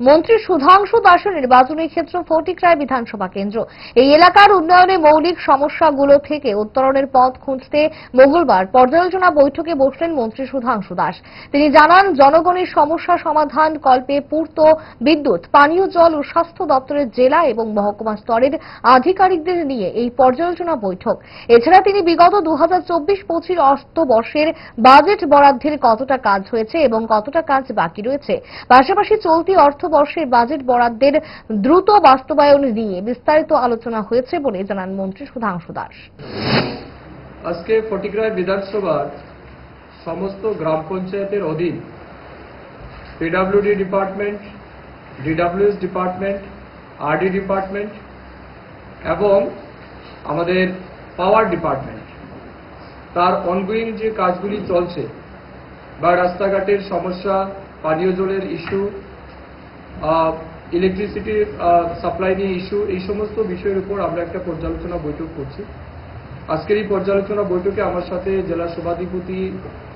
মন্ত্রী সুধাংশু দাসের নির্বাচনী ক্ষেত্র ফটিকরায় বিধানসভা কেন্দ্র। এই এলাকার উন্নয়নে মৌলিক সমস্যাগুলো থেকে উত্তরণের পথ খুঁজতে মঙ্গলবার পর্যালোচনা বৈঠকে বসলেন মন্ত্রী সুধাংশু দাস। তিনি জানান, জনগণের সমস্যা সমাধান কল্পে পূর্ত, বিদ্যুৎ, পানীয় জল ও স্বাস্থ্য দপ্তরের জেলা এবং মহকুমা স্তরের আধিকারিকদের নিয়ে এই পর্যালোচনা বৈঠক। এছাড়া তিনি বিগত 2024-25 অর্থবর্ষের বাজেট বরাদ্দের কতটা কাজ হয়েছে এবং কতটা কাজ বাকি রয়েছে, পাশাপাশি চলতি অর্থবর্ষের বাজেট বরাদ্দের দ্রুত বাস্তবায়ন নিয়ে বিস্তারিত আলোচনা হয়েছে বলে জানান মন্ত্রী সুধাংশু দাস। আজকে ফটিকরায় বিধানসভার সমস্ত গ্রাম পঞ্চায়েতের অধীন PWD department, DWS department, RD department এবং আমাদের পাওয়ার ডিপার্টমেন্ট তার অনগোয়িং যে কাজগুলি চলছে বা রাস্তাঘাটের সমস্যা, পানীয় জলের ইস্যু, ইলেকট্রিসিটির সাপ্লাই নিয়ে ইস্যু, এই সমস্ত বিষয়ের উপর আমরা একটা পর্যালোচনা বৈঠক করছি। আজকের এই পর্যালোচনা বৈঠকে আমার সাথে জেলা সভাধিপতি,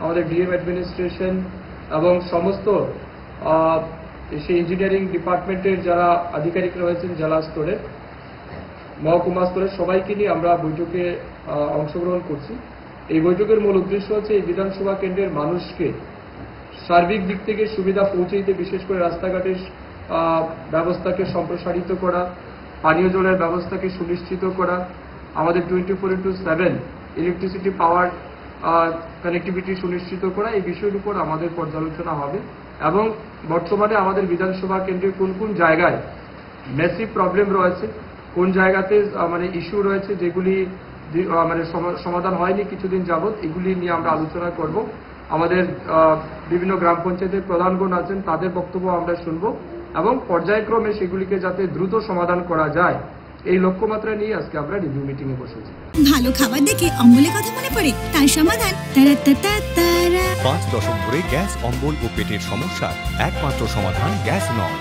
আমাদের ডিএম অ্যাডমিনিস্ট্রেশন এবং সমস্ত সেই ইঞ্জিনিয়ারিং ডিপার্টমেন্টের যারা আধিকারিক রয়েছেন জেলা স্তরে, মহকুমা স্তরে সবাইকে নিয়ে আমরা বৈঠকে অংশগ্রহণ করছি। এই বৈঠকের মূল উদ্দেশ্য হচ্ছে এই বিধানসভা কেন্দ্রের মানুষকে সার্বিক দিক থেকে সুবিধা পৌঁছে দিতে, বিশেষ করে রাস্তাঘাটের ব্যবস্থাকে সম্প্রসারিত করা, পানীয় জলের ব্যবস্থাকে সুনিশ্চিত করা, আমাদের 24/7 ইলেকট্রিসিটি পাওয়ার কানেক্টিভিটি সুনিশ্চিত করা, এই বিষয়ের উপর আমাদের পর্যালোচনা হবে। এবং বর্তমানে আমাদের বিধানসভা কেন্দ্রে কোন কোন জায়গায় ম্যাসিভ প্রবলেম রয়েছে, কোন জায়গাতে মানে ইস্যু রয়েছে যেগুলি মানে সমাধান হয়নি কিছুদিন যাবৎ, এগুলি নিয়ে আমরা আলোচনা করব। আমাদের বিভিন্ন গ্রাম পঞ্চায়েতের প্রধানগণ আছেন, তাদের বক্তব্য আমরা শুনব এবং পর্যায়ক্রমে সেগুলিকে যাতে দ্রুত সমাধান করা যায়, এই লক্ষ্যমাত্রা নিয়ে আজকে আমরা রিভিউ মিটিং এ বসেছি। ভালো খাবার দেখে অম্বলের কথা মনে পড়ে, তার সমাধান 5 দশক ধরে গ্যাস, অম্বল ও পেটের সমস্যার একমাত্র সমাধান গ্যাস নল।